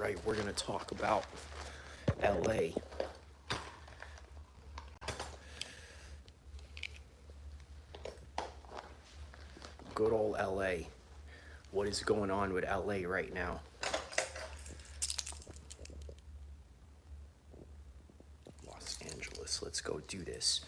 right, we're going to talk about LA. Good old LA. What is going on with LA right now? Los Angeles, let's go do this.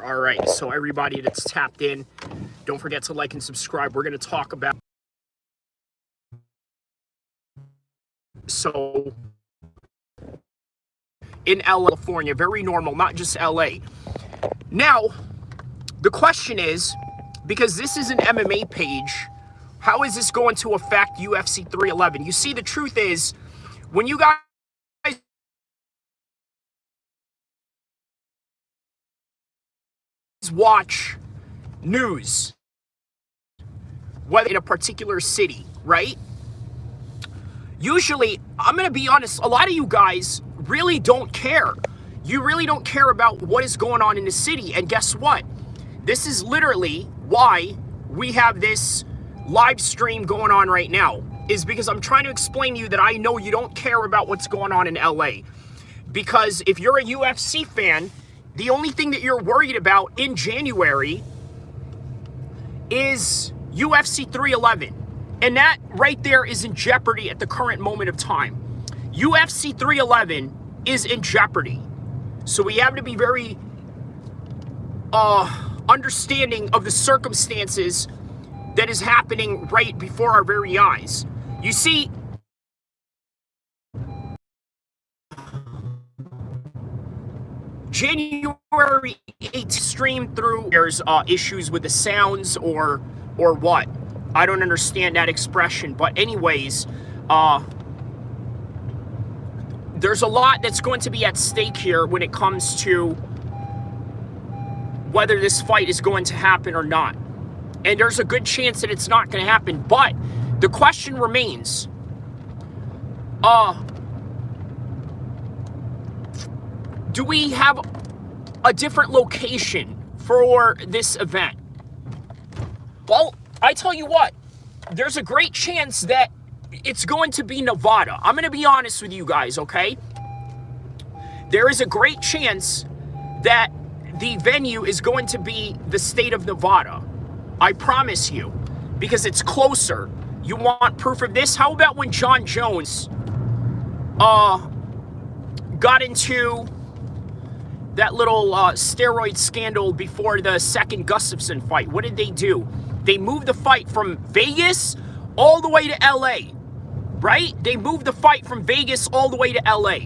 All right, so everybody that's tapped in, don't forget to like and subscribe. We're going to talk about... So, in California, very normal, not just LA. Now, the question is, because this is an MMA page, how is this going to affect UFC 311? You see, the truth is, when you guys watch news, whether in a particular city, right? Usually, I'm going to be honest, a lot of you guys really don't care. You really don't care about what is going on in the city. And guess what? This is literally why we have this live stream going on right now, is because I'm trying to explain to you that I know you don't care about what's going on in LA. Because if you're a UFC fan, the only thing that you're worried about in January is UFC 311. And that right there is in jeopardy at the current moment of time. UFC 311 is in jeopardy. So we have to be very understanding of the circumstances that is happening right before our very eyes. You see, January 8th streamed through, there's issues with the sounds or what. I don't understand that expression, but anyways, there's a lot that's going to be at stake here when it comes to whether this fight is going to happen or not. And there's a good chance that it's not going to happen, but the question remains, do we have a different location for this event? Well, I tell you what, there's a great chance that it's going to be Nevada. I'm going to be honest with you guys, okay? There is a great chance that the venue is going to be the state of Nevada. I promise you, because it's closer. You want proof of this? How about when Jon Jones got into that little steroid scandal before the second Gustafsson fight? What did they do? They moved the fight from Vegas all the way to LA, right? They moved the fight from Vegas all the way to LA.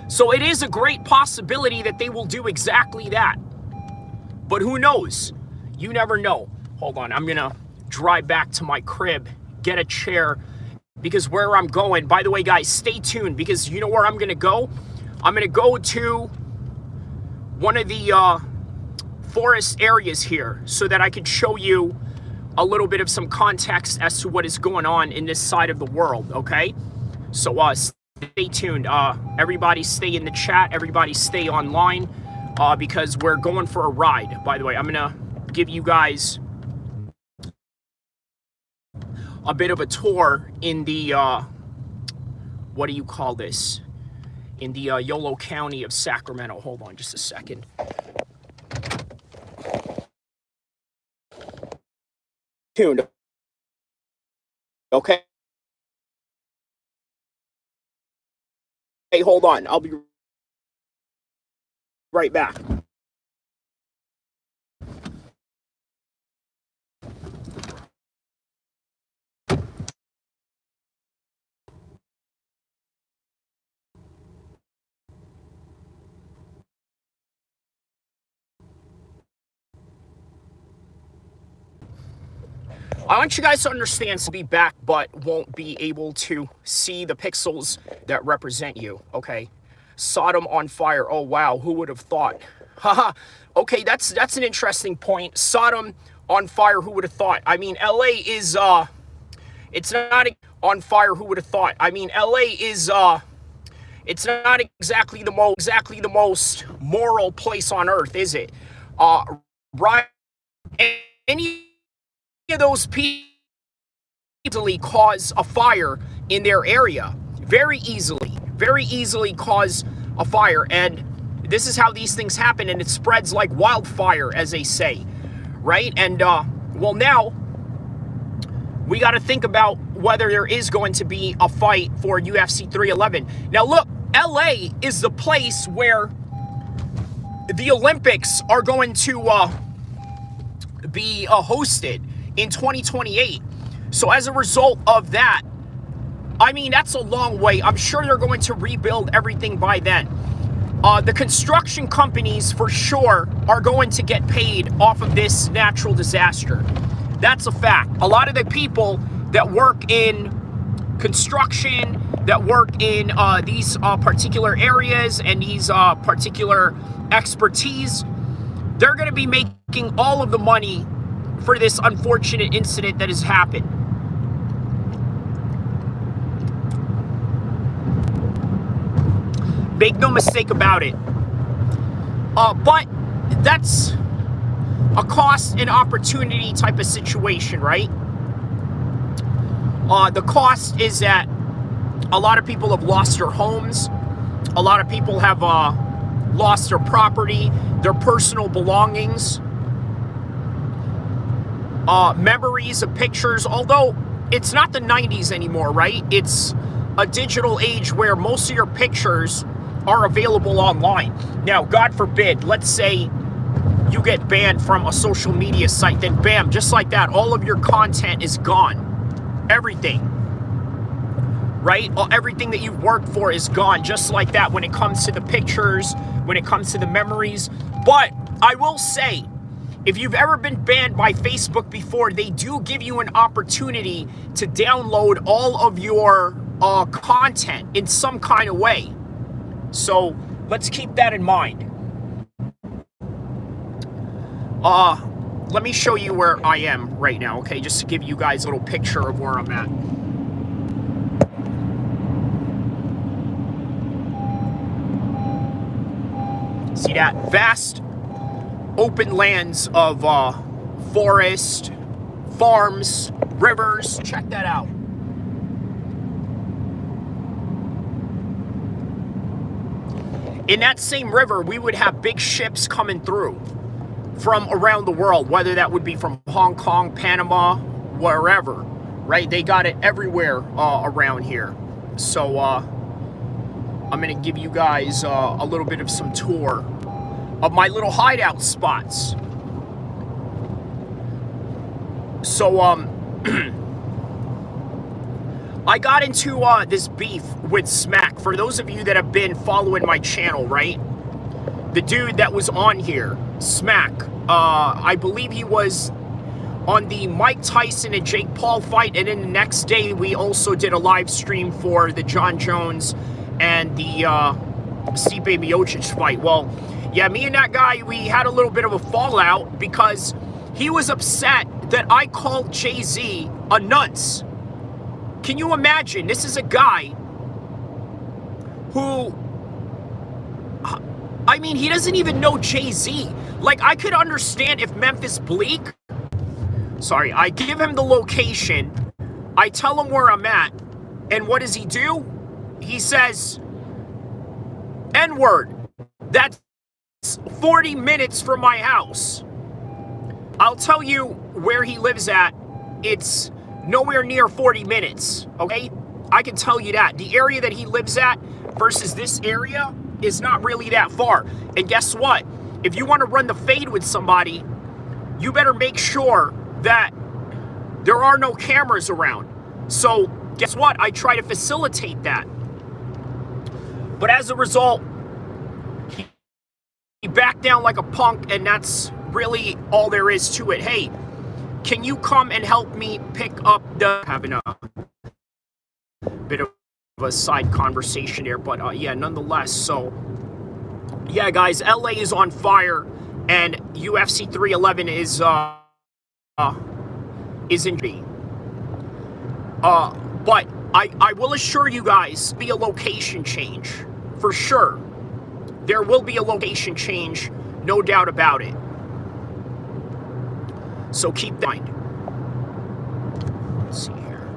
So it is a great possibility that they will do exactly that. But who knows? You never know. Hold on, I'm gonna drive back to my crib, get a chair, because where I'm going, by the way, guys, stay tuned, because you know where I'm gonna go? I'm gonna go to one of the forest areas here so that I can show you a little bit of some context as to what is going on in this side of the world, okay? So stay tuned. Everybody stay in the chat. Everybody stay online because we're going for a ride. By the way, I'm gonna give you guys a bit of a tour in the, what do you call this? in the Yolo County of Sacramento. Hold on just a second. Tuned. Okay. Hey, hold on. I'll be right back. I want you guys to understand, so be back, but won't be able to see the pixels that represent you, okay? Sodom on fire. Oh, wow. Who would have thought? Haha. Okay, that's an interesting point. Sodom on fire. Who would have thought? I mean, LA is, it's not on fire. Who would have thought? I mean, LA is, it's not exactly the most moral place on earth, is it? Right. Any of those people easily cause a fire in their area. Very easily cause a fire. And this is how these things happen, and it spreads like wildfire, as they say, right? And well, now we got to think about whether there is going to be a fight for UFC 311. Now look, LA is the place where the Olympics are going to be hosted in 2028. So as a result of that, I mean, that's a long way. I'm sure they're going to rebuild everything by then. The construction companies for sure are going to get paid off of this natural disaster. That's a fact. A lot of the people that work in construction, that work in these particular areas and these particular expertise, they're going to be making all of the money for this unfortunate incident that has happened. Make no mistake about it. But that's a cost and opportunity type of situation, right? The cost is that a lot of people have lost their homes. A lot of people have lost their property, their personal belongings, memories of pictures, although it's not the 90s anymore, right? It's a digital age where most of your pictures are available online. Now, God forbid, let's say you get banned from a social media site, then bam, just like that, all of your content is gone. Everything, right? Everything that you've worked for is gone, just like that, when it comes to the pictures, when it comes to the memories. But I will say, if you've ever been banned by Facebook before, they do give you an opportunity to download all of your content in some kind of way. So let's keep that in mind. Let me show you where I am right now, okay? Just to give you guys a little picture of where I'm at. See that vast open lands of forest, farms, rivers. Check that out. In that same river, we would have big ships coming through from around the world, whether that would be from Hong Kong, Panama, wherever, right? They got it everywhere around here. So I'm going to give you guys a little bit of some tour of my little hideout spots. So I got into this beef with Smack. For those of you that have been following my channel, right? The dude that was on here, Smack, I believe he was on the Mike Tyson and Jake Paul fight, and then the next day we also did a live stream for the Jon Jones and the Stipe Miocic fight. Well, yeah, me and that guy, we had a little bit of a fallout because he was upset that I called Jay-Z a nuts. Can you imagine? This is a guy who, I mean, he doesn't even know Jay-Z. Like, I could understand if Memphis Bleak, sorry, I give him the location, I tell him where I'm at, and what does he do? He says, N-word. That's 40 minutes from my house. I'll tell you where he lives at. It's nowhere near 40 minutes, okay? I can tell you that. The area that he lives at versus this area is not really that far. And guess what? If you want to run the fade with somebody, you better make sure that there are no cameras around. So guess what? I try to facilitate that. But as a result, he backed down like a punk, and that's really all there is to it. Hey, can you come and help me pick up the... Having a bit of a side conversation here, but yeah, nonetheless. So yeah, guys, LA is on fire, and UFC 311 is in me. But I will assure you guys, be a location change for sure. There will be a location change, no doubt about it. So keep that in mind. Let's see here.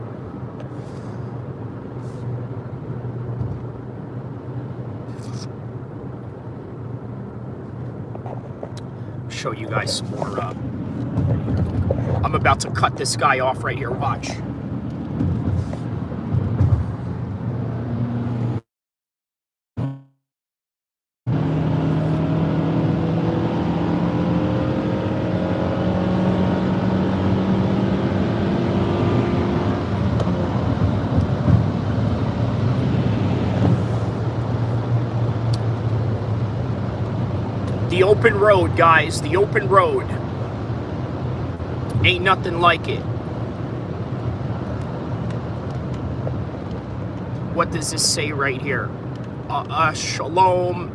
Show you guys some more. I'm about to cut this guy off right here. Watch. The open road, guys, the open road. Ain't nothing like it. What does this say right here? Shalom,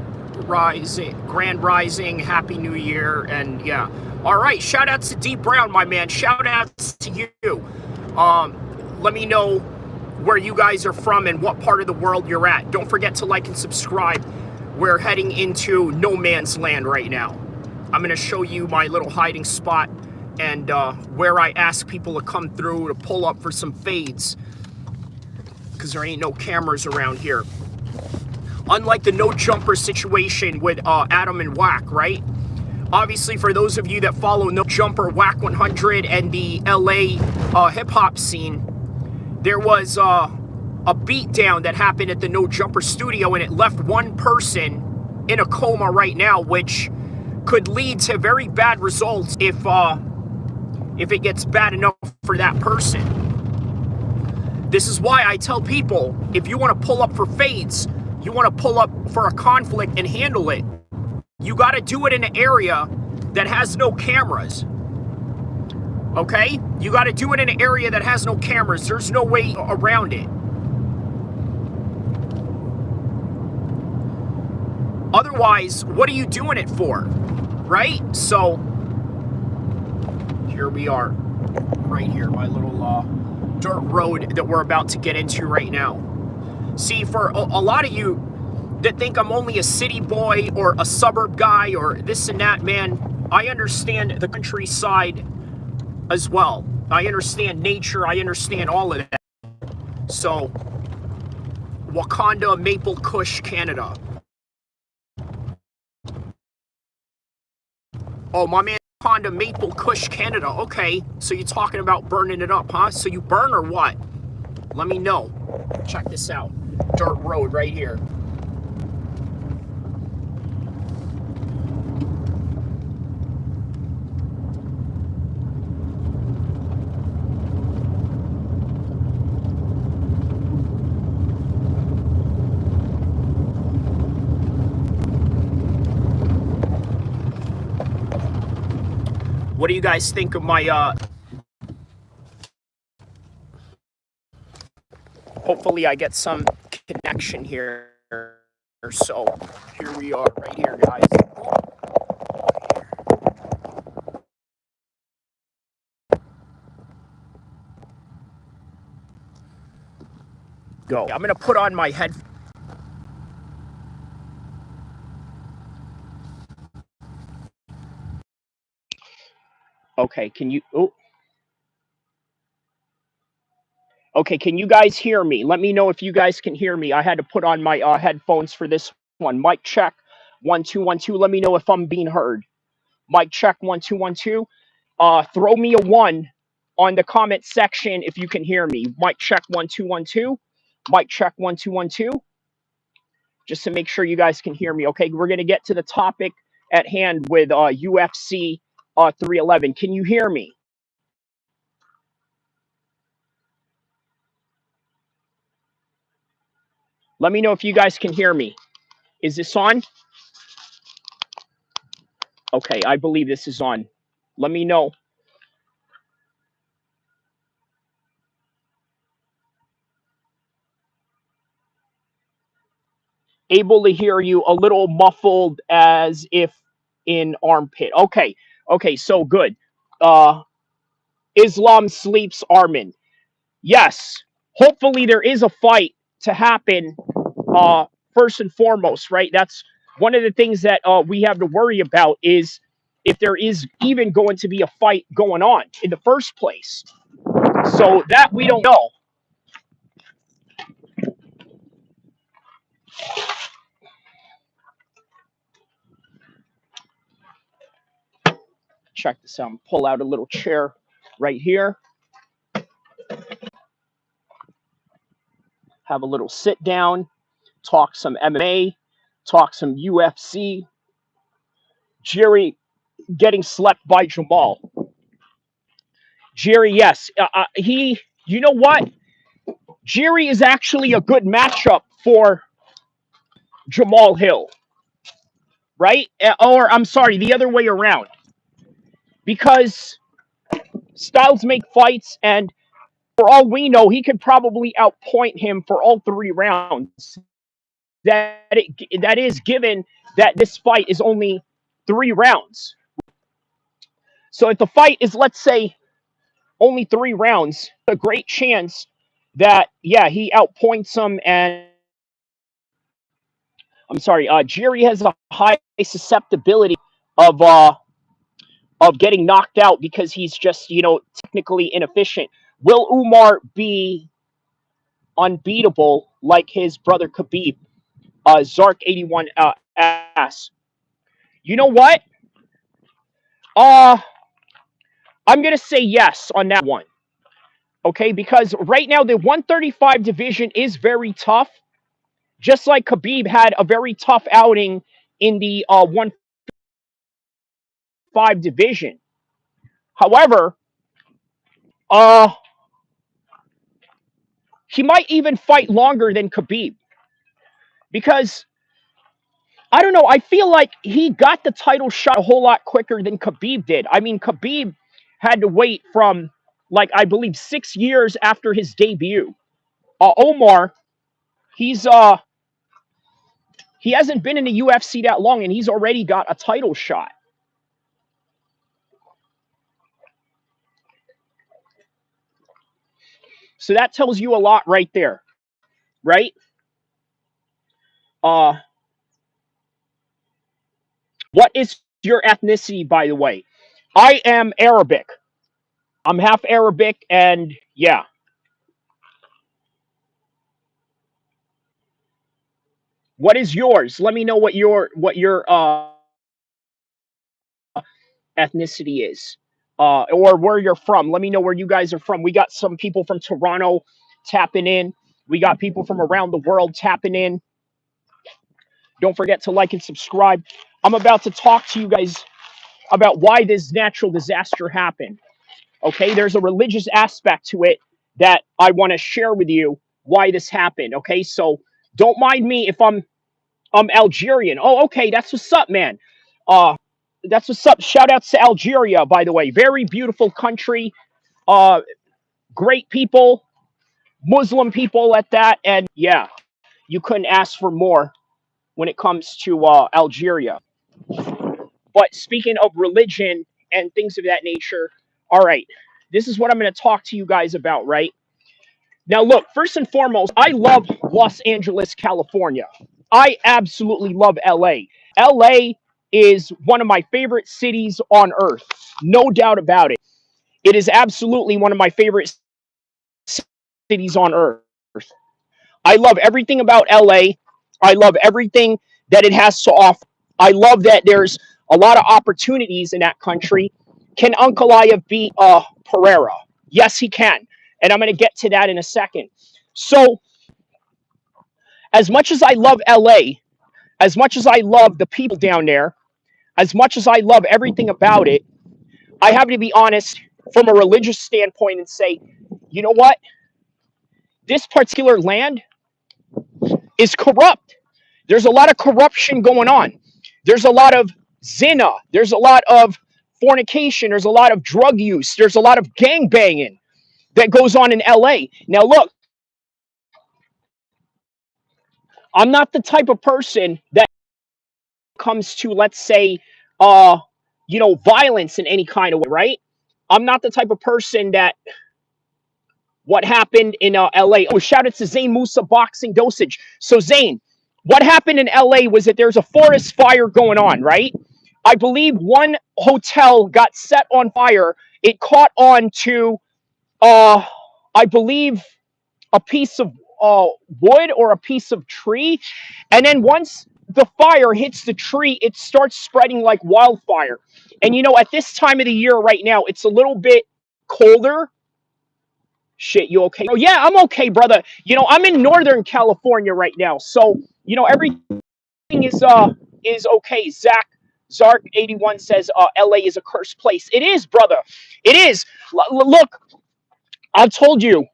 rising, grand rising, happy new year, and yeah. All right, shout outs to D Brown, my man. Shout outs to you. Let me know where you guys are from and what part of the world you're at. Don't forget to like and subscribe. We're heading into no man's land right now. I'm going to show you my little hiding spot and where I ask people to come through to pull up for some fades, because there ain't no cameras around here. Unlike the no jumper situation with Adam and Whack, right? Obviously, for those of you that follow No Jumper, Whack 100, and the LA hip hop scene, there was a beatdown that happened at the No Jumper studio, and it left one person in a coma right now, which could lead to very bad results if it gets bad enough for that person. This is why I tell people, if you want to pull up for fades, you want to pull up for a conflict and handle it, you got to do it in an area that has no cameras. Okay? You got to do it in an area that has no cameras. There's no way around it. Otherwise, what are you doing it for? Right? So, here we are. Right here, my little dirt road that we're about to get into right now. See, for a lot of you that think I'm only a city boy or a suburb guy or this and that, man, I understand the countryside as well. I understand nature. I understand all of that. So, Wakanda, Maple Kush, Canada. Oh, my man, Wakanda, Maple Kush, Canada. Okay, so you're talking about burning it up, huh? So you burn or what? Let me know. Check this out. Dirt road right here. What do you guys think of my, hopefully I get some connection here. So, here we are, right here, guys. Go. I'm gonna put on my head. Okay, can you, oh. Okay, can you guys hear me? Let me know if you guys can hear me. I had to put on my headphones for this one. Mic check. 1 2 1 2. Let me know if I'm being heard. Mic check. 1 2 1 2. Throw me a one on the comment section if you can hear me. Mic check. 1 2 1 2. Mic check. 1 2 1 2. Just to make sure you guys can hear me. Okay, we're gonna get to the topic at hand with UFC 311. Can you hear me? Let me know if you guys can hear me. Is this on? Okay, I believe this is on. Let me know. Able to hear you, a little muffled as if in armpit. Okay, so good. Islam sleeps Armin. Yes, hopefully there is a fight to happen first and foremost, right? That's one of the things that we have to worry about is if there is even going to be a fight going on in the first place. So that we don't know. Check this out. Pull out a little chair right here. Have a little sit down. Talk some MMA. Talk some UFC. Jerry getting slept by Jamal. Jerry, yes. You know what? Jerry is actually a good matchup for Jamal Hill, right? Or I'm sorry, the other way around. Because styles make fights, and for all we know, he could probably outpoint him for all 3 rounds. That is given that this fight is only 3 rounds. So if the fight is, let's say, only 3 rounds, a great chance that he outpoints him. And I'm sorry, Jerry has a high susceptibility of getting knocked out because he's just technically inefficient. Will Umar be unbeatable like his brother Khabib? Zark81 asks. You know what? I'm gonna say yes on that one. Okay, because right now the 135 division is very tough. Just like Khabib had a very tough outing in the 105 division. However, he might even fight longer than Khabib because I don't know. I feel like he got the title shot a whole lot quicker than Khabib did. I mean, Khabib had to wait from like I believe 6 years after his debut. Omar, he's he hasn't been in the UFC that long, and he's already got a title shot. So that tells you a lot right there, right? Uh, what is your ethnicity, by the way? I am Arabic. I'm half Arabic, and yeah. What is yours? Let me know what your ethnicity is, or where you're from. Let me know where you guys are from. We got some people from Toronto tapping in. We got people from around the world tapping in. Don't forget to like and subscribe. I'm about to talk to you guys about why this natural disaster happened. Okay, there's a religious aspect to it that I want to share with you why this happened. Okay, so don't mind me if I'm Algerian. Oh, okay, that's what's up, man. Uh, that's what's up. Shout outs to Algeria, by the way. Very beautiful country. Uh, great people, Muslim people at that, and yeah, you couldn't ask for more when it comes to Algeria. But speaking of religion and things of that nature, all right, this is what I'm going to talk to you guys about, right? Now, look, first and foremost, I love Los Angeles, California. I absolutely love LA. LA is one of my favorite cities on earth, no doubt about it. It is absolutely one of my favorite cities on earth. I love everything about LA. I love everything that it has to offer. I love that there's a lot of opportunities in that country. Can Ankalaev beat Pereira? Yes, he can. And I'm going to get to that in a second. So, as much as I love LA, as much as I love the people down there, as much as I love everything about it, I have to be honest from a religious standpoint and say, you know what? This particular land is corrupt. There's a lot of corruption going on. There's a lot of zina. There's a lot of fornication. There's a lot of drug use. There's a lot of gang banging that goes on in LA. Now, look, I'm not the type of person that comes to, let's say, uh, violence in any kind of way, right? I'm not the type of person that what happened in LA. Oh, shout out to Zane Musa Boxing Dosage. So, Zane, what happened in LA was that there's a forest fire going on, right? I believe one hotel got set on fire. It caught on to, I believe, a piece of wood or a piece of tree. And then once the fire hits the tree, it starts spreading like wildfire. And at this time of the year right now, it's a little bit colder. Shit, you okay? Oh yeah, I'm okay, brother. I'm in Northern California right now, so everything is okay. Zark81 says LA is a cursed place. It is, brother. It is. Look, I told you,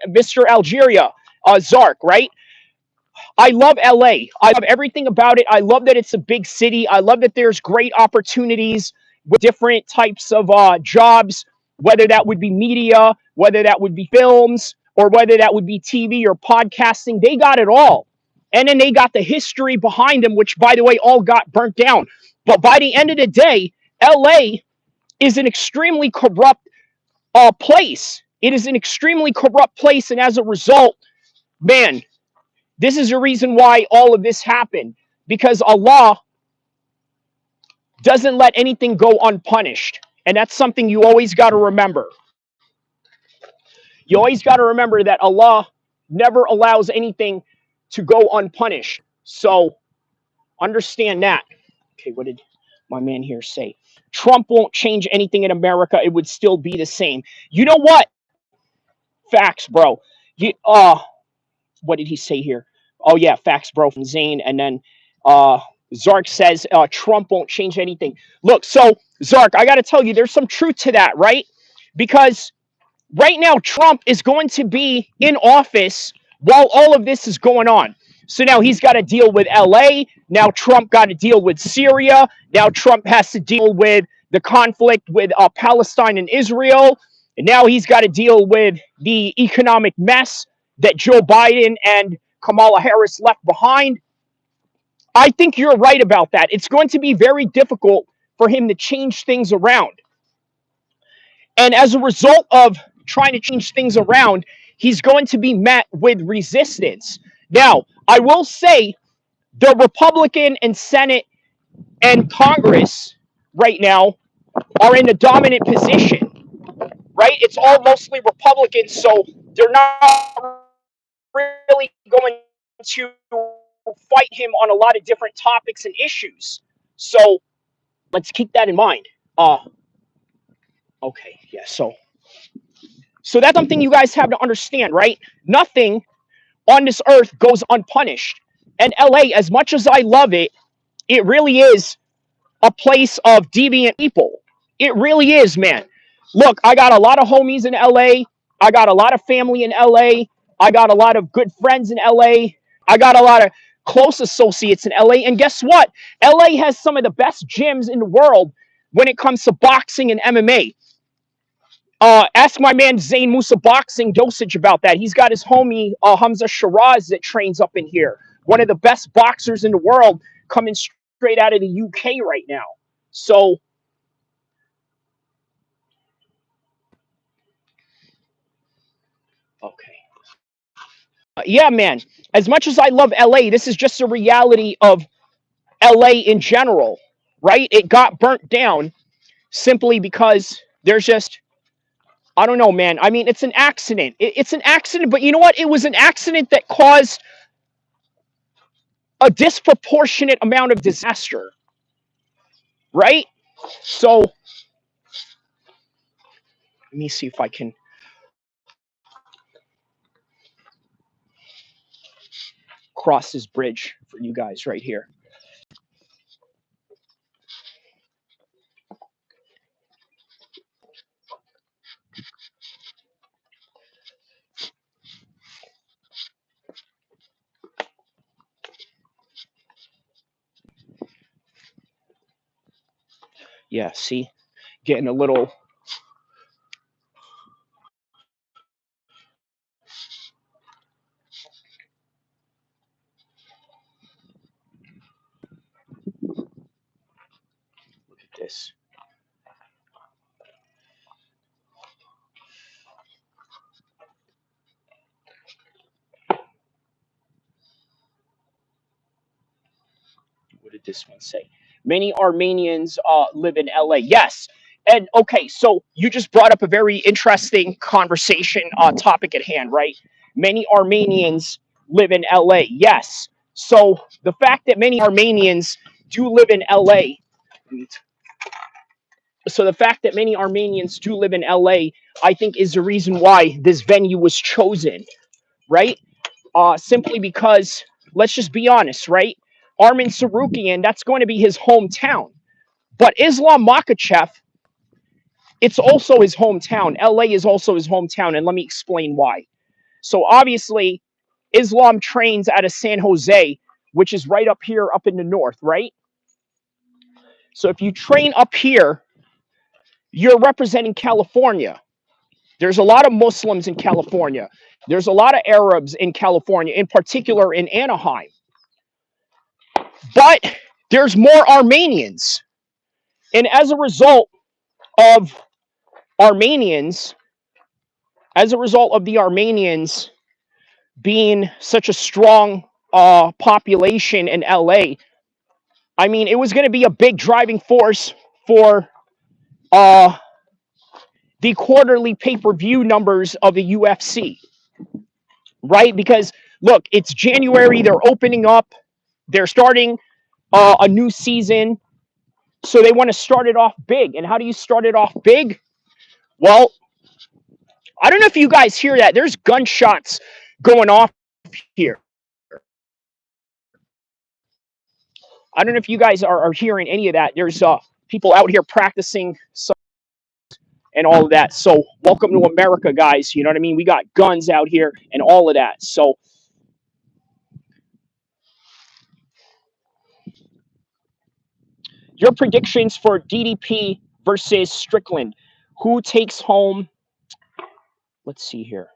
Mr. Algeria, Zark, right? I love LA. I love everything about it. I love that it's a big city. I love that there's great opportunities with different types of jobs, whether that would be media, whether that would be films, or whether that would be TV or podcasting. They got it all. And then they got the history behind them, which, by the way, all got burnt down. But by the end of the day, LA is an extremely corrupt place. It is an extremely corrupt place. And as a result, man, this is the reason why all of this happened, because Allah doesn't let anything go unpunished. And that's something you always got to remember. You always got to remember that Allah never allows anything to go unpunished. So understand that. Okay, what did my man here say? Trump won't change anything in America. It would still be the same. You know what? Facts, bro. What did he say here? Oh yeah, facts, bro, from Zane. And then Zark says Trump won't change anything. Look, so Zark, I got to tell you, there's some truth to that, right? Because right now, Trump is going to be in office while all of this is going on. So now he's got to deal with LA. Now Trump got to deal with Syria. Now Trump has to deal with the conflict with Palestine and Israel. And now he's got to deal with the economic mess that Joe Biden and Kamala Harris left behind. I think you're right about that. It's going to be very difficult for him to change things around. And as a result of trying to change things around, he's going to be met with resistance. Now, I will say the Republican and Senate and Congress right now are in a dominant position, right? It's all mostly Republicans, so they're not really going to fight him on a lot of different topics and issues. So let's keep that in mind. Okay, yeah, so that's something you guys have to understand, right? Nothing on this earth goes unpunished. And LA, as much as I love it, it really is a place of deviant people. It really is, man. Look, I got a lot of homies in LA. I got a lot of family in LA. I got a lot of good friends in LA. I got a lot of close associates in LA. And guess what? LA has some of the best gyms in the world when it comes to boxing and MMA. Ask my man Zane Musa Boxing Dosage about that. He's got his homie Hamza Shiraz that trains up in here. One of the best boxers in the world, coming straight out of the UK right now. So, okay. Yeah, man. As much as I love LA, this is just a reality of LA in general, right? It got burnt down simply because there's just, I don't know, man. I mean, it's an accident. It's an accident, but you know what? It was an accident that caused a disproportionate amount of disaster, right? So let me see if I can cross this bridge for you guys right here. Yeah, see, getting a little. Look at this. What did this one say? Many Armenians live in LA. Yes. And okay, so you just brought up a very interesting conversation topic at hand, right? Many Armenians live in LA. Yes. So the fact that many Armenians do live in LA, so the fact that many Armenians do live in LA, I think is the reason why this venue was chosen, right? Simply because, let's just be honest, right? Armin Sarukian, that's going to be his hometown. But Islam Makhachev, it's also his hometown. LA is also his hometown, and let me explain why. So obviously, Islam trains out of San Jose, which is right up here, up in the north, right? So if you train up here, you're representing California. There's a lot of Muslims in California. There's a lot of Arabs in California, in particular in Anaheim. But there's more Armenians. And as a result of Armenians, as a result of the Armenians being such a strong population in LA, I mean, it was going to be a big driving force for uh, the quarterly pay-per-view numbers of the UFC, right? Because look, it's January, they're opening up, they're starting a new season, so they want to start it off big. And how do you start it off big? Well, I don't know if you guys hear that. There's gunshots going off here. I don't know if you guys are hearing any of that. There's people out here practicing and all of that. So welcome to America, guys. You know what I mean? We got guns out here and all of that. So your predictions for DDP versus Strickland. Who takes home? Let's see here.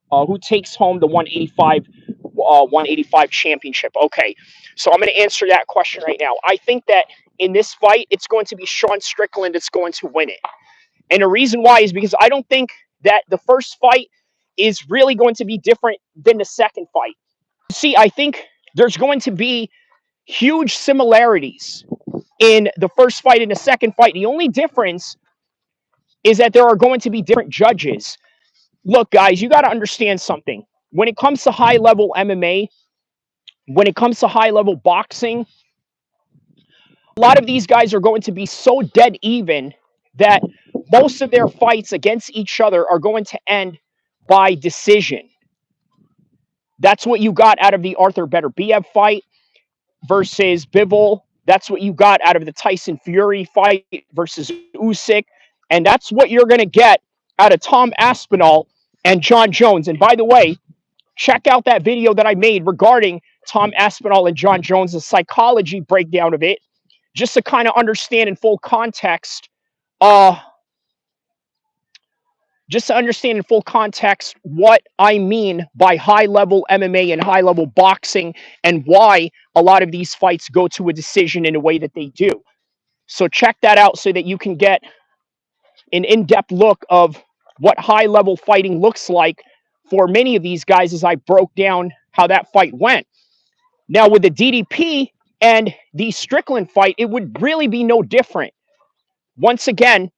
Who takes home the 185 championship? Okay, so I'm going to answer that question right now. I think that in this fight, it's going to be Sean Strickland that's going to win it. And the reason why is because I don't think that the first fight is really going to be different than the second fight. See, I think there's going to be huge similarities in the first fight and the second fight. The only difference is that there are going to be different judges. Look, guys, you got to understand something. When it comes to high level MMA, when it comes to high level boxing, a lot of these guys are going to be so dead even that most of their fights against each other are going to end by decision. That's what you got out of the Arthur Beterbiev fight versus Bivol. That's what you got out of the Tyson Fury fight versus Usyk. And that's what you're going to get out of Tom Aspinall and Jon Jones. And by the way, check out that video that I made regarding Tom Aspinall and Jon Jones, the psychology breakdown of it, just to kind of understand in full context, what I mean by high level MMA and high level boxing and why a lot of these fights go to a decision in a way that they do. So check that out so that you can get an in-depth look of what high level fighting looks like for many of these guys as I broke down how that fight went. Now with the DDP and the Strickland fight, it would really be no different. Once again,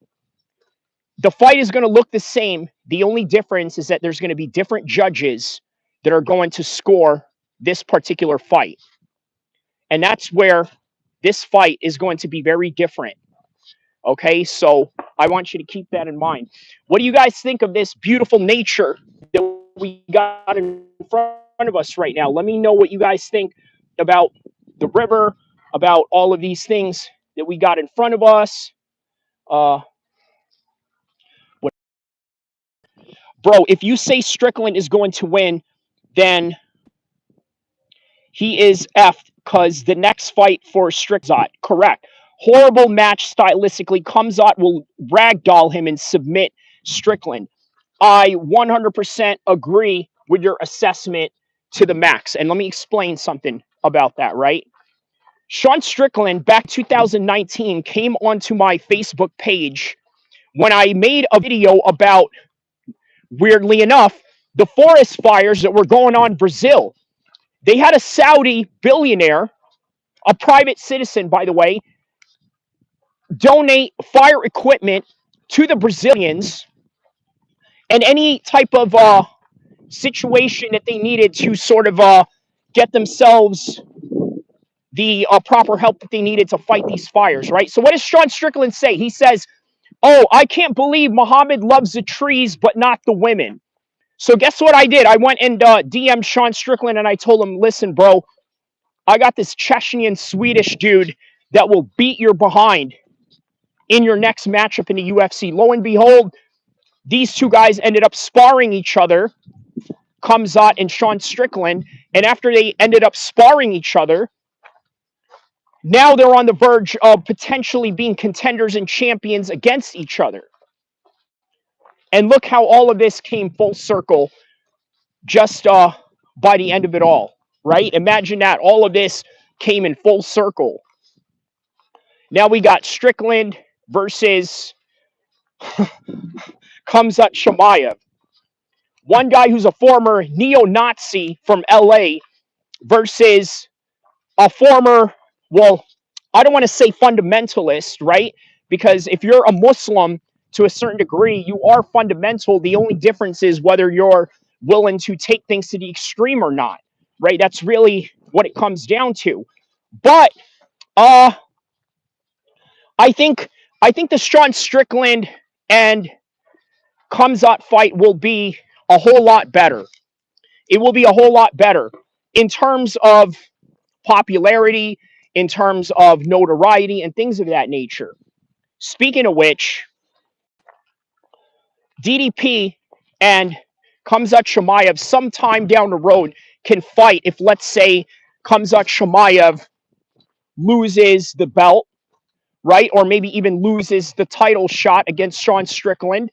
the fight is going to look the same. The only difference is that there's going to be different judges that are going to score this particular fight. And that's where this fight is going to be very different. Okay, so I want you to keep that in mind. What do you guys think of this beautiful nature that we got in front of us right now? Let me know what you guys think about the river, about all of these things that we got in front of us. Uh, bro, if you say Strickland is going to win, then he is effed because the next fight for Strickland, correct. Horrible match stylistically. Kamzat will ragdoll him and submit Strickland. I 100% agree with your assessment to the max. And let me explain something about that, right? Sean Strickland, back 2019, came onto my Facebook page when I made a video about, weirdly enough, the forest fires that were going on in Brazil. They had a Saudi billionaire, a private citizen, by the way, donate fire equipment to the Brazilians and any type of situation that they needed to sort of get themselves the proper help that they needed to fight these fires, right? So what does Sean Strickland say? He says, oh, I can't believe Muhammad loves the trees but not the women. So guess what I did? I went and DM'd Sean Strickland and I told him, listen, bro, I got this Chechnyan Swedish dude that will beat your behind in your next matchup in the UFC. Lo and behold, these two guys ended up sparring each other, Kamzat and Sean Strickland. And after they ended up sparring each other, now they're on the verge of potentially being contenders and champions against each other. And look how all of this came full circle just by the end of it all, right? Imagine that. All of this came in full circle. Now we got Strickland versus Kamzat Chimaev. One guy who's a former neo-Nazi from LA versus a former, well, I don't want to say fundamentalist, right? Because if you're a Muslim to a certain degree, you are fundamental. The only difference is whether you're willing to take things to the extreme or not, right? That's really what it comes down to. But I think the Sean Strickland and Kamzat fight will be a whole lot better. It will be a whole lot better in terms of popularity, in terms of notoriety, and things of that nature. Speaking of which, DDP and Kamzat Chimaev sometime down the road can fight if, let's say, Kamzat Chimaev loses the belt, right? Or maybe even loses the title shot against Sean Strickland.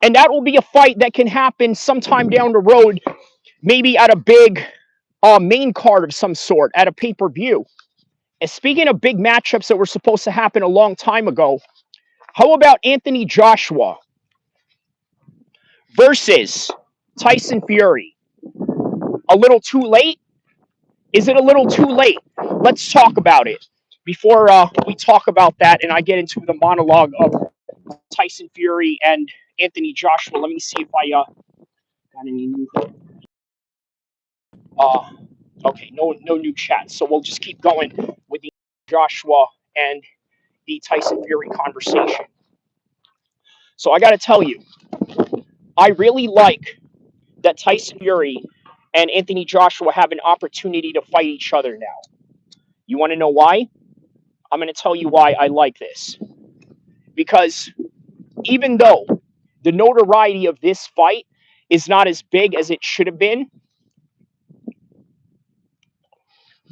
And that will be a fight that can happen sometime down the road, maybe at a big main card of some sort, at a pay-per-view. And speaking of big matchups that were supposed to happen a long time ago, how about Anthony Joshua versus Tyson Fury? A little too late? Is it a little too late? Let's talk about it. Before we talk about that and I get into the monologue of Tyson Fury and Anthony Joshua, let me see if I got any new... okay, no new chat. So we'll just keep going with the Joshua and the Tyson Fury conversation. So I got to tell you, I really like that Tyson Fury and Anthony Joshua have an opportunity to fight each other now. You want to know why? I'm going to tell you why I like this. Because even though the notoriety of this fight is not as big as it should have been,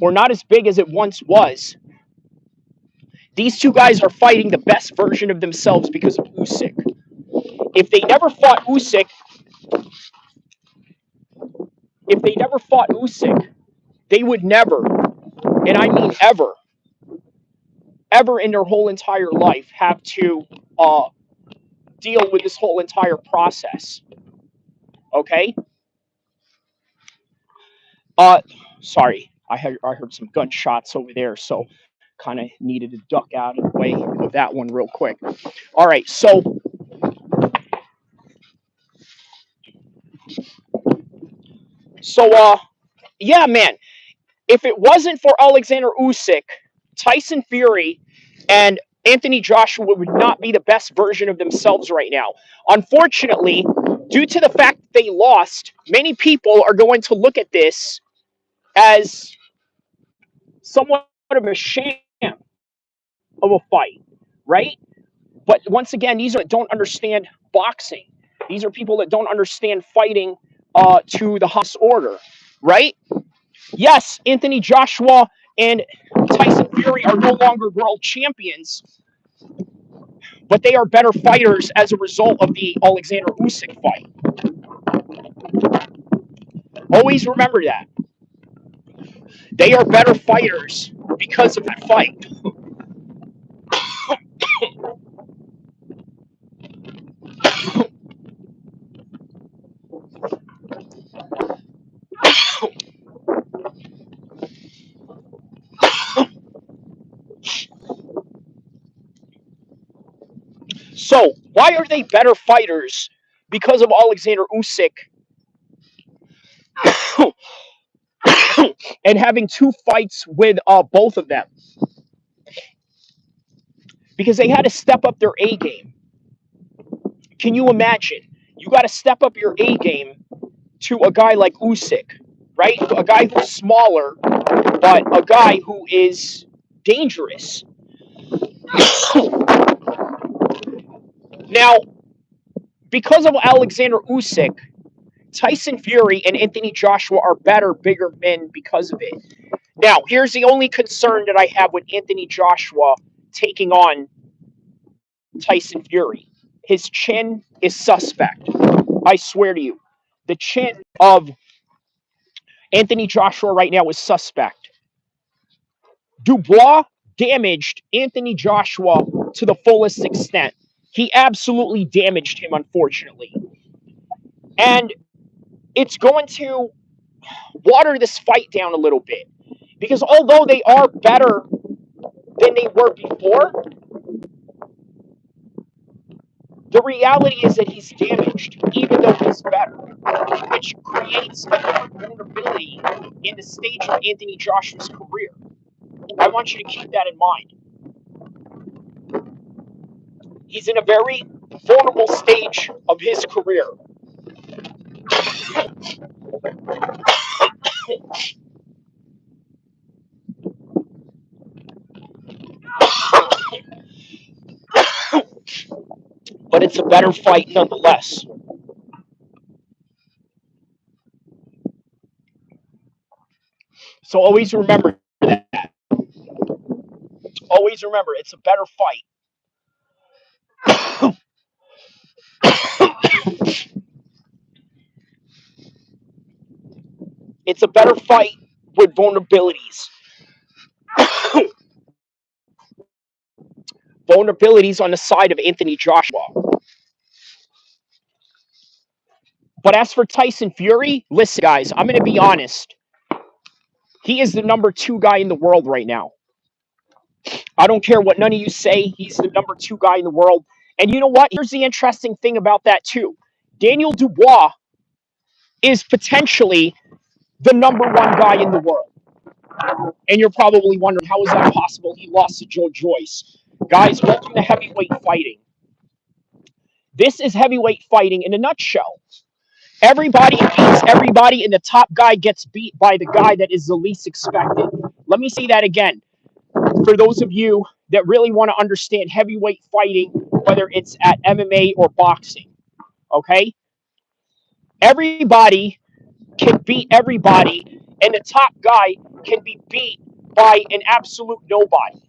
or not as big as it once was, these two guys are fighting the best version of themselves because of Usyk. If they never fought Usyk, they would never, and I mean ever in their whole entire life have to deal with this whole entire process. Okay? Sorry, I heard some gunshots over there, so kind of needed to duck out of the way of that one real quick. All right, so yeah, man, if it wasn't for Alexander Usyk, Tyson Fury, and Anthony Joshua would not be the best version of themselves right now. Unfortunately, due to the fact that they lost, many people are going to look at this as somewhat of a sham of a fight, right? But once again, these are don't understand boxing. These are people that don't understand fighting to the highest order, right? Yes, Anthony Joshua and Tyson Fury are no longer world champions, but they are better fighters as a result of the Alexander Usyk fight. Always remember that. They are better fighters because of that fight. So, why are they better fighters? Because of Alexander Usyk and having two fights with both of them. Because they had to step up their A game. Can you imagine? You got to step up your A game to a guy like Usyk, right? A guy who's smaller, but a guy who is dangerous. Now, because of Alexander Usyk, Tyson Fury and Anthony Joshua are better, bigger men because of it. Now, here's the only concern that I have with Anthony Joshua taking on Tyson Fury. His chin is suspect. I swear to you. The chin of Anthony Joshua right now is suspect. Dubois damaged Anthony Joshua to the fullest extent. He absolutely damaged him, unfortunately. And it's going to water this fight down a little bit. Because although they are better than they were before, the reality is that he's damaged, even though he's better, which creates a vulnerability in the stage of Anthony Joshua's career. I want you to keep that in mind. He's in a very vulnerable stage of his career. But it's a better fight nonetheless. So always remember that. Always remember, it's a better fight. It's a better fight with vulnerabilities. Vulnerabilities on the side of Anthony Joshua. But as for Tyson Fury, listen, guys, I'm going to be honest. He is the number 2 guy in the world right now. I don't care what none of you say. He's the number 2 guy in the world. And you know what? Here's the interesting thing about that, too. Daniel Dubois is potentially the number 1 guy in the world. And you're probably wondering, how is that possible? He lost to Joe Joyce. Guys, welcome to heavyweight fighting. This is heavyweight fighting in a nutshell. Everybody beats everybody, and the top guy gets beat by the guy that is the least expected. Let me say that again. For those of you that really want to understand heavyweight fighting, whether it's at MMA or boxing, okay? Everybody can beat everybody, and the top guy can be beat by an absolute nobody.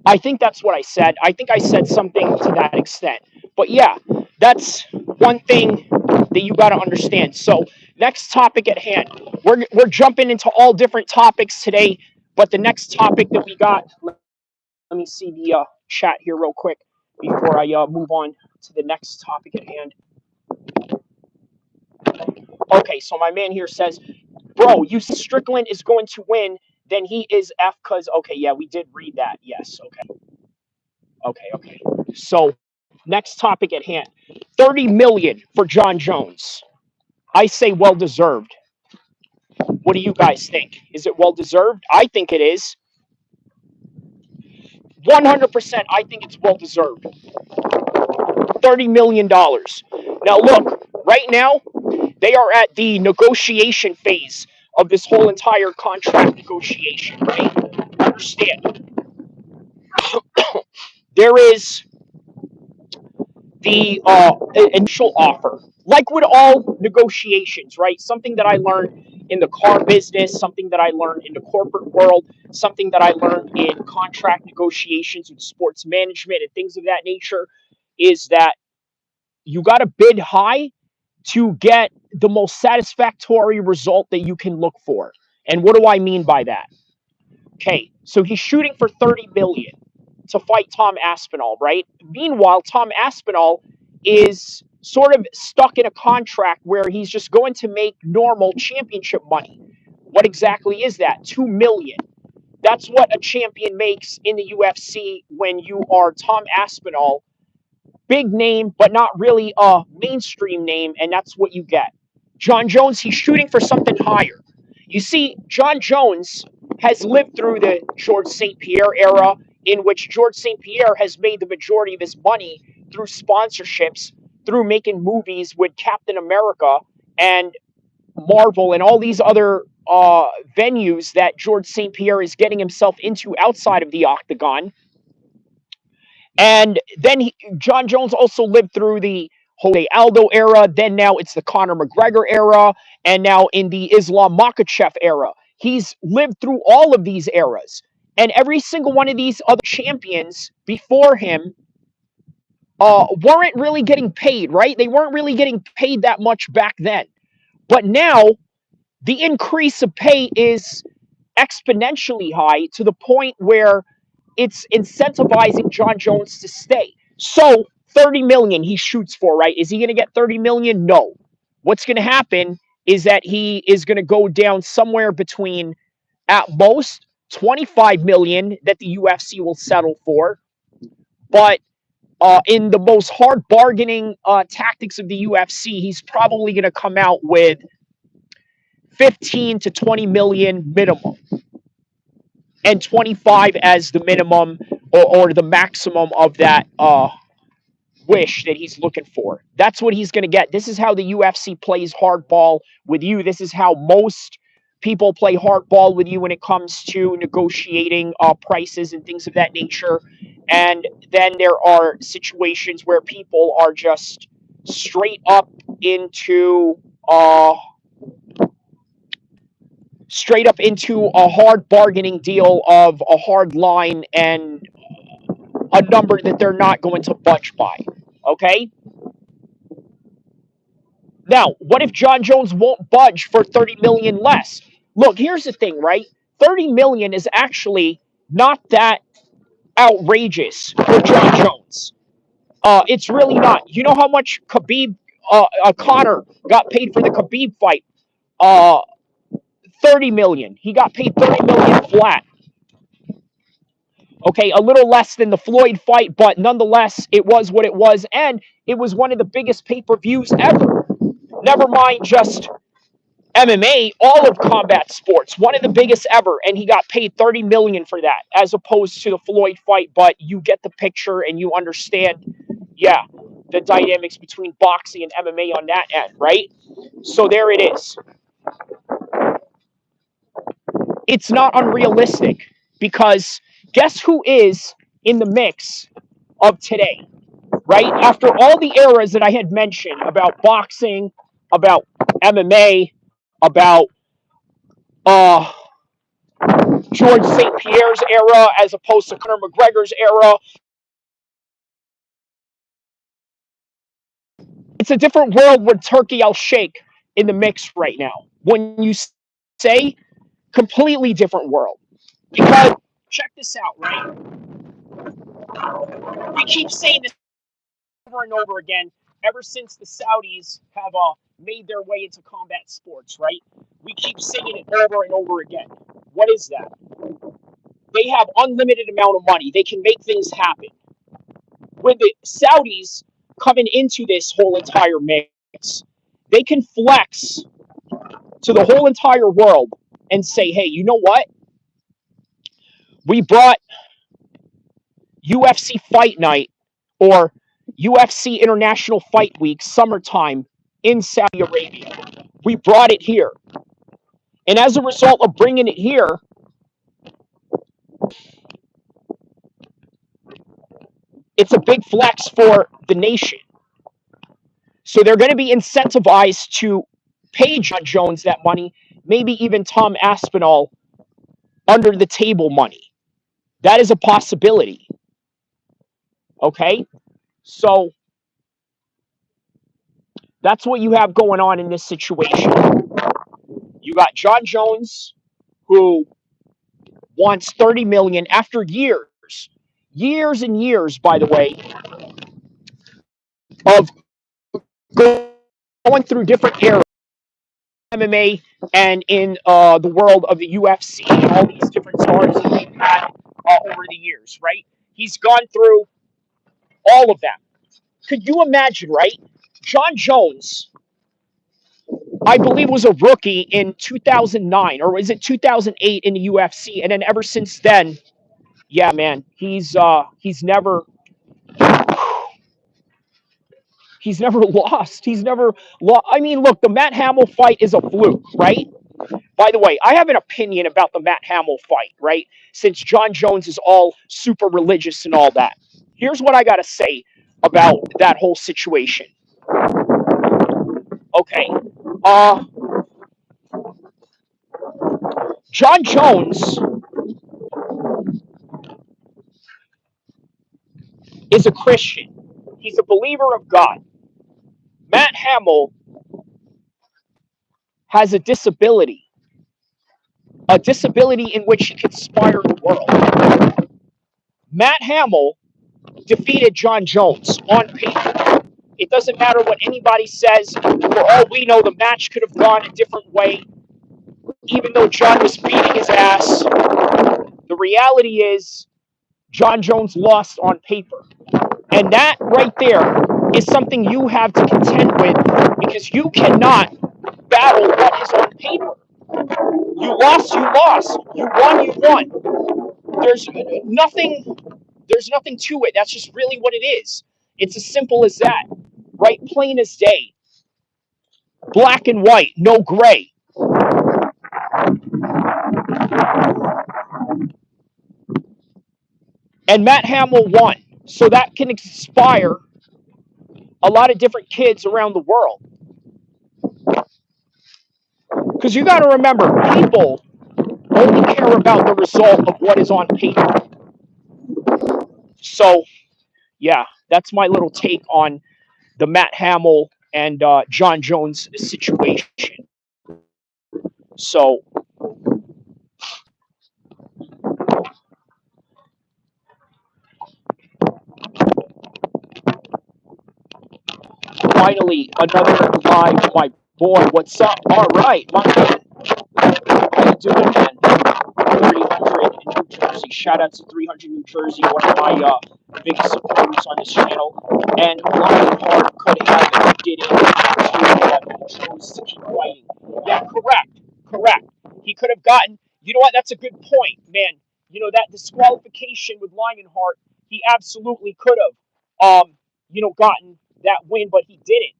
I think that's what I said. I think I said something to that extent. But yeah, that's one thing that you got to understand. So, next topic at hand. We're jumping into all different topics today, but the next topic that we got, let me see the chat here real quick before I move on to the next topic at hand. Okay, so my man here says, bro, you Strickland is going to win, then he is F because, okay, yeah, we did read that. Yes, okay. So, next topic at hand. 30 million for Jon Jones. I say well-deserved. What do you guys think? Is it well-deserved? I think it is. 100%, I think it's well-deserved. $30 million. Now, look, right now, they are at the negotiation phase of this whole entire contract negotiation, right? Understand, there is the initial offer. Like with all negotiations, right? Something that I learned in the car business, something that I learned in the corporate world, something that I learned in contract negotiations with sports management and things of that nature is that you got to bid high to get the most satisfactory result that you can look for. And what do I mean by that? Okay, so he's shooting for 30 million to fight Tom Aspinall, right? Meanwhile, Tom Aspinall is sort of stuck in a contract where he's just going to make normal championship money. What exactly is that? 2 million. That's what a champion makes in the UFC when you are Tom Aspinall. Big name, but not really a mainstream name, and that's what you get. Jon Jones, he's shooting for something higher. You see, Jon Jones has lived through the George St. Pierre era, in which George St. Pierre has made the majority of his money through sponsorships, through making movies with Captain America and Marvel and all these other venues that George St. Pierre is getting himself into outside of the octagon. And then Jon Jones also lived through the Jose Aldo era. Then now it's the Conor McGregor era. And now in the Islam Makhachev era. He's lived through all of these eras. And every single one of these other champions before him weren't really getting paid, right? They weren't really getting paid that much back then. But now the increase of pay is exponentially high to the point where it's incentivizing Jon Jones to stay. So 30 million he shoots for, right? Is he going to get 30 million? No. What's going to happen is that he is going to go down somewhere between at most 25 million that the UFC will settle for. But in the most hard bargaining tactics of the UFC, he's probably going to come out with 15 to 20 million minimum, and 25 as the minimum or the maximum of that wish that he's looking for. That's what he's going to get. This is how the UFC plays hardball with you. This is how most people play hardball with you when it comes to negotiating prices and things of that nature. And then there are situations where people are just straight up into a hard bargaining deal of a hard line and a number that they're not going to budge by. Okay? Now, what if Jon Jones won't budge for 30 million less? Look, here's the thing, right? 30 million is actually not that outrageous for Jon Jones. It's really not. You know how much Conor got paid for the Khabib fight? 30 million. He got paid 30 million flat. Okay, a little less than the Floyd fight, but nonetheless, it was what it was, and it was one of the biggest pay-per-views ever. Never mind just MMA, all of combat sports, one of the biggest ever, and he got paid 30 million for that, as opposed to the Floyd fight, but you get the picture and you understand, yeah, the dynamics between boxing and MMA on that end, right? So there it is. It's not unrealistic because guess who is in the mix of today, right? After all the eras that I had mentioned about boxing, about MMA, about George St. Pierre's era as opposed to Conor McGregor's era, it's a different world with Turkey Al-Sheikh in the mix right now. When you say completely different world. Because check this out, right? We keep saying this over and over again ever since the Saudis have made their way into combat sports, right? We keep saying it over and over again. What is that? They have unlimited amount of money. They can make things happen. When the Saudis coming into this whole entire mix, they can flex to the whole entire world and say, hey, you know what? We brought UFC Fight Night or UFC International Fight Week summertime in Saudi Arabia. We brought it here. And as a result of bringing it here, it's a big flex for the nation. So they're going to be incentivized to pay Jon Jones that money, maybe even Tom Aspinall under the table money. That is a possibility. Okay? So that's what you have going on in this situation. You got Jon Jones, who wants 30 million after years and years, by the way, of going through different eras, MMA and in the world of the UFC and all these different stars that they've had over the years, right? He's gone through all of them. Could you imagine, right? Jon Jones, I believe, was a rookie in 2009, or is it 2008 in the UFC? And then ever since then, yeah, man, he's never lost. He's never lost. I mean, look, the Matt Hamill fight is a fluke, right? By the way, I have an opinion about the Matt Hamill fight, right? Since Jon Jones is all super religious and all that. Here's what I got to say about that whole situation. Okay. Jon Jones is a Christian. He's a believer of God. Matt Hamill has a disability in which he can inspire the world. Matt Hamill defeated Jon Jones on paper. It doesn't matter what anybody says. For all we know, the match could have gone a different way. Even though Jon was beating his ass, the reality is Jon Jones lost on paper. And that right there is something you have to contend with, because you cannot battle what is on paper. You lost, you lost. You won, you won. There's nothing to it. That's just really what it is. It's as simple as that. Right? Plain as day. Black and white, no gray. And Matt Hamill won. So that can inspire a lot of different kids around the world. Because you got to remember, people only care about the result of what is on paper. So, yeah, that's my little take on the Matt Hamill and Jon Jones situation. So, finally, another live, my boy. What's up? All right, my man. How you doing, man? 300 in New Jersey. Shout out to 300 New Jersey, one of my biggest supporters on this channel. And Lionheart could have did it to chose to keep fighting. Yeah, correct. He could have gotten. You know what? That's a good point, man. You know that disqualification with Lionheart, he absolutely could have, gotten that win, but he didn't.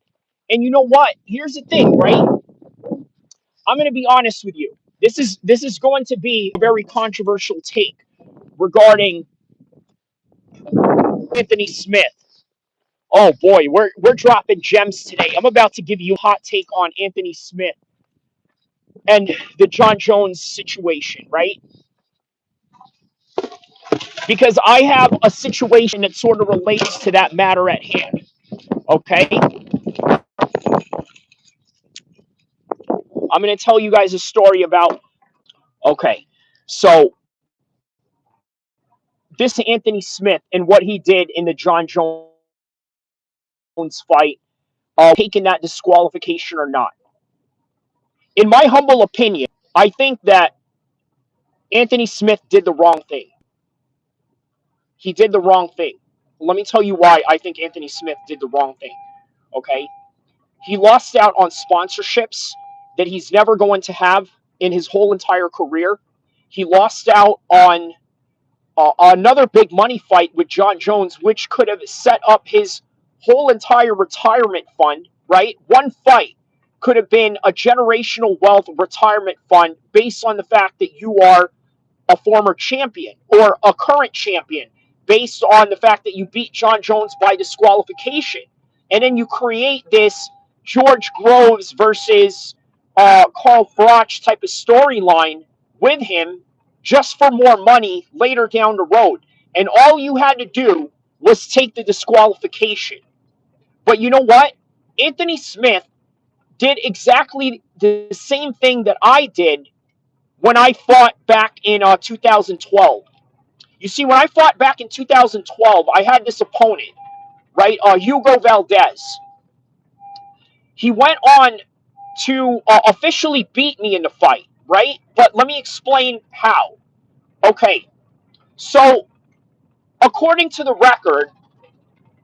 And you know what? Here's the thing, right? I'm going to be honest with you. This is going to be a very controversial take regarding Anthony Smith. Oh boy, we're dropping gems today. I'm about to give you a hot take on Anthony Smith and the Jon Jones situation, right? Because I have a situation that sort of relates to that matter at hand. Okay? I'm going to tell you guys a story about. Okay, so this Anthony Smith and what he did in the Jon Jones fight, taking that disqualification or not. In my humble opinion, I think that Anthony Smith did the wrong thing. He did the wrong thing. Let me tell you why I think Anthony Smith did the wrong thing. Okay? He lost out on sponsorships that he's never going to have in his whole entire career. He lost out on another big money fight with Jon Jones, which could have set up his whole entire retirement fund, right? One fight could have been a generational wealth retirement fund based on the fact that you are a former champion or a current champion based on the fact that you beat Jon Jones by disqualification. And then you create this George Groves versus Carl Froch type of storyline with him just for more money later down the road. And all you had to do was take the disqualification. But you know what? Anthony Smith did exactly the same thing that I did when I fought back in 2012. You see, when I fought back in 2012, I had this opponent, right? Hugo Valdez. He went on to officially beat me in the fight, right? But let me explain how. Okay, so according to the record,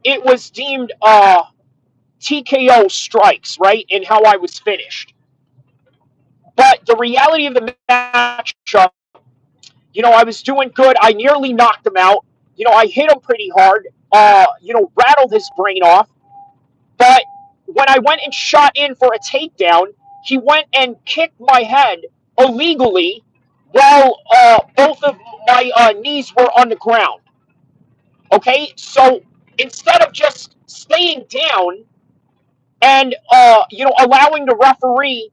it was deemed TKO strikes, right? In how I was finished. But the reality of the matchup, I was doing good. I nearly knocked him out. I hit him pretty hard. Rattled his brain off. But when I went and shot in for a takedown, he went and kicked my head illegally while both of my knees were on the ground. Okay, so instead of just staying down and allowing the referee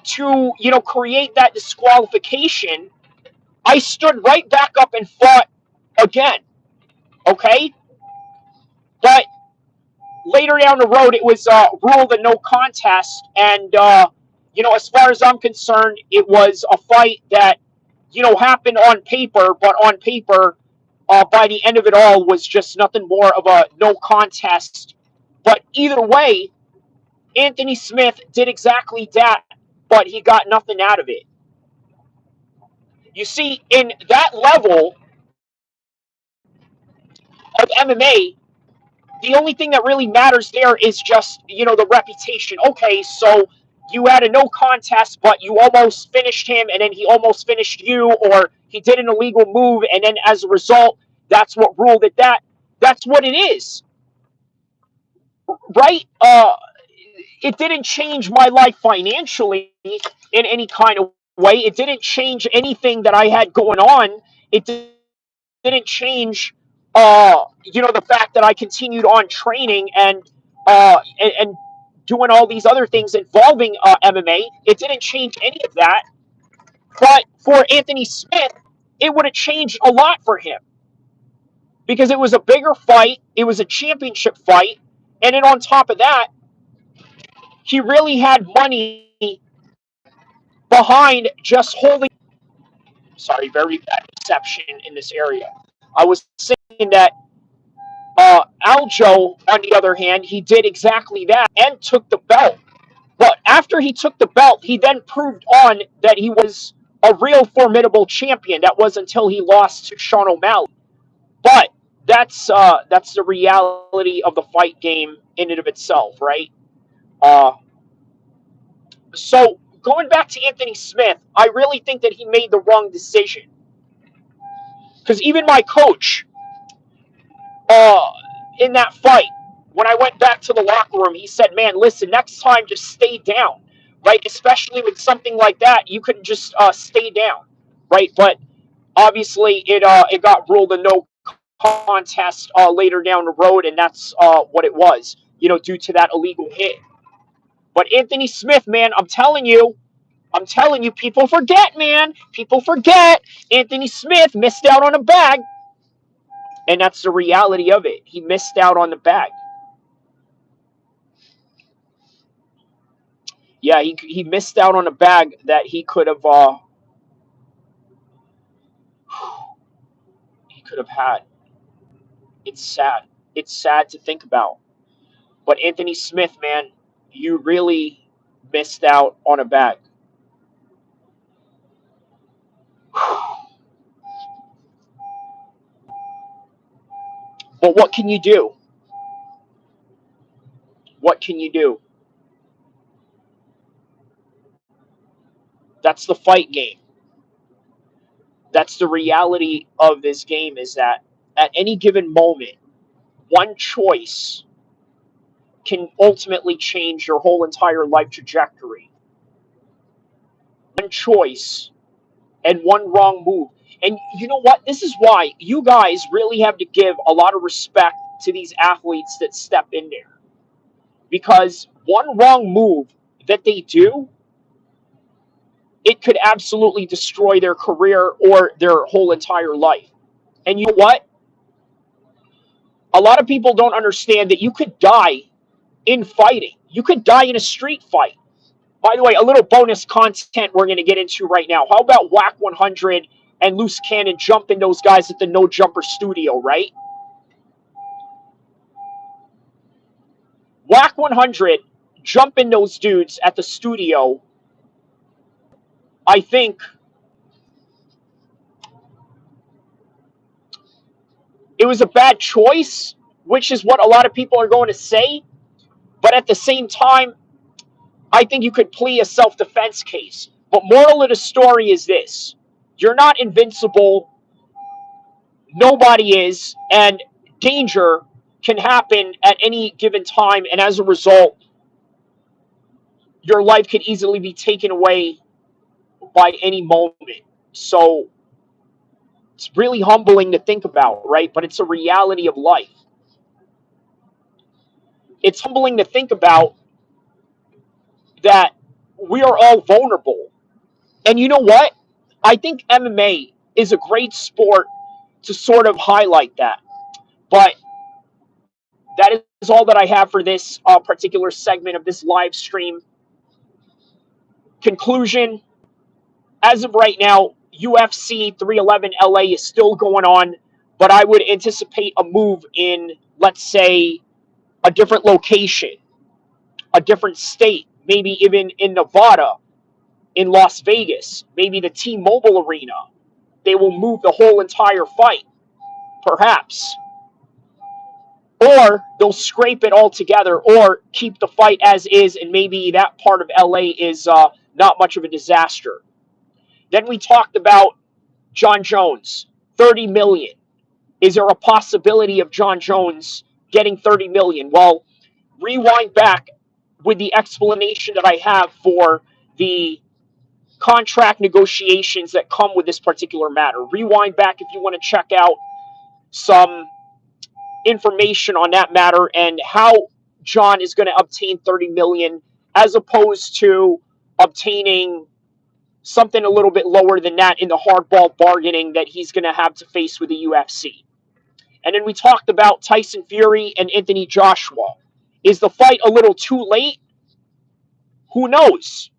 to create that disqualification, I stood right back up and fought again. Okay, but later down the road, it was ruled a no contest, and as far as I'm concerned, it was a fight that happened on paper, but on paper, by the end of it all, was just nothing more of a no contest. But either way, Anthony Smith did exactly that, but he got nothing out of it. You see, in that level of MMA, the only thing that really matters there is just, the reputation. Okay, so you had a no contest, but you almost finished him, and then he almost finished you, or he did an illegal move, and then as a result, that's what ruled it. That's what it is, right? It didn't change my life financially in any kind of way. It didn't change anything that I had going on. It didn't change, the fact that I continued on training and doing all these other things involving MMA. It didn't change any of that. But for Anthony Smith, it would have changed a lot for him because it was a bigger fight. It was a championship fight. And then on top of that, he really had money behind just holding. Sorry, very bad reception in this area. I was saying that Aljo, on the other hand, he did exactly that and took the belt. But after he took the belt, he then proved on that he was a real formidable champion. That was until he lost to Sean O'Malley. But that's the reality of the fight game in and of itself, right? Uh, so going back to Anthony Smith, I really think that he made the wrong decision. Because even my coach, uh, in that fight, when I went back to the locker room, he said, "Man, listen, next time just stay down, right? Especially with something like that, you couldn't just stay down, right?" But obviously, it got ruled a no contest later down the road, and that's what it was, due to that illegal hit. But Anthony Smith, man, I'm telling you, people forget, man. People forget. Anthony Smith missed out on a bag. And that's the reality of it. He missed out on the bag. Yeah, he missed out on a bag that he could have had. It's sad. It's sad to think about. But Anthony Smith, man, you really missed out on a bag. But what can you do? What can you do? That's the fight game. That's the reality of this game, is that at any given moment, one choice can ultimately change your whole entire life trajectory. One choice and one wrong move. And you know what? This is why you guys really have to give a lot of respect to these athletes that step in there. Because one wrong move that they do, it could absolutely destroy their career or their whole entire life. And you know what? A lot of people don't understand that you could die in fighting. You could die in a street fight. By the way, a little bonus content we're going to get into right now. How about Whack 100 and Loose Cannon jumping those guys at the No Jumper studio, right? Whack 100 jumping those dudes at the studio, I think it was a bad choice, which is what a lot of people are going to say. But at the same time, I think you could plead a self-defense case. But moral of the story is this. You're not invincible. Nobody is. And danger can happen at any given time. And as a result, your life could easily be taken away by any moment. So it's really humbling to think about, right? But it's a reality of life. It's humbling to think about that we are all vulnerable. And you know what? I think MMA is a great sport to sort of highlight that. But that is all that I have for this particular segment of this live stream. Conclusion, as of right now, UFC 311 LA is still going on, but I would anticipate a move in, let's say, a different location, a different state, maybe even in Nevada, in Las Vegas, maybe the T-Mobile Arena. They will move the whole entire fight, perhaps. Or they'll scrape it all together, or keep the fight as is, and maybe that part of LA is not much of a disaster. Then we talked about Jon Jones, 30 million. Is there a possibility of Jon Jones getting 30 million? Well, rewind back with the explanation that I have for the contract negotiations that come with this particular matter. Rewind back if you want to check out some information on that matter and how Jon is going to obtain 30 million as opposed to obtaining something a little bit lower than that in the hardball bargaining that he's going to have to face with the UFC. And then we talked about Tyson Fury and Anthony Joshua. Is the fight a little too late? Who knows?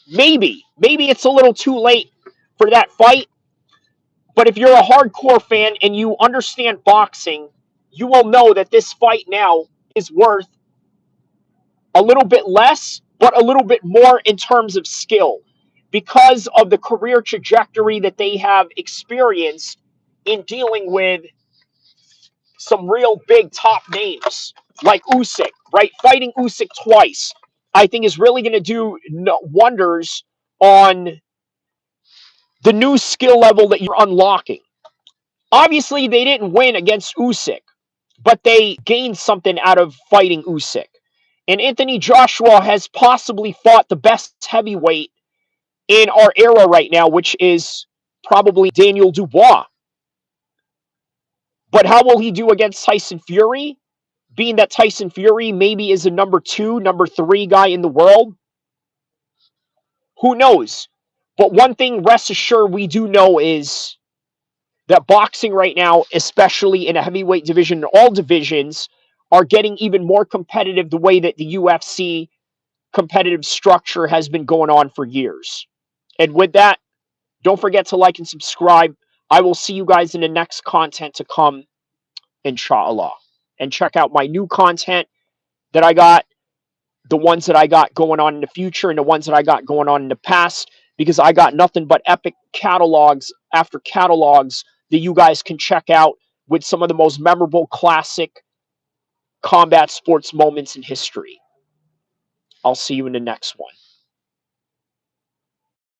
Maybe it's a little too late for that fight. But if you're a hardcore fan and you understand boxing, you will know that this fight now is worth a little bit less, but a little bit more in terms of skill because of the career trajectory that they have experienced in dealing with some real big top names like Usyk, right? Fighting Usyk twice, I think, is really going to do wonders on the new skill level that you're unlocking. Obviously, they didn't win against Usyk, but they gained something out of fighting Usyk. And Anthony Joshua has possibly fought the best heavyweight in our era right now, which is probably Daniel Dubois. But how will he do against Tyson Fury? Being that Tyson Fury maybe is a number 2, number 3 guy in the world? Who knows? But one thing, rest assured, we do know is that boxing right now, especially in a heavyweight division, all divisions, are getting even more competitive the way that the UFC competitive structure has been going on for years. And with that, don't forget to like and subscribe. I will see you guys in the next content to come, inshallah. And check out my new content that I got, the ones that I got going on in the future and the ones that I got going on in the past, because I got nothing but epic catalogs after catalogs that you guys can check out with some of the most memorable classic combat sports moments in history. I'll see you in the next one.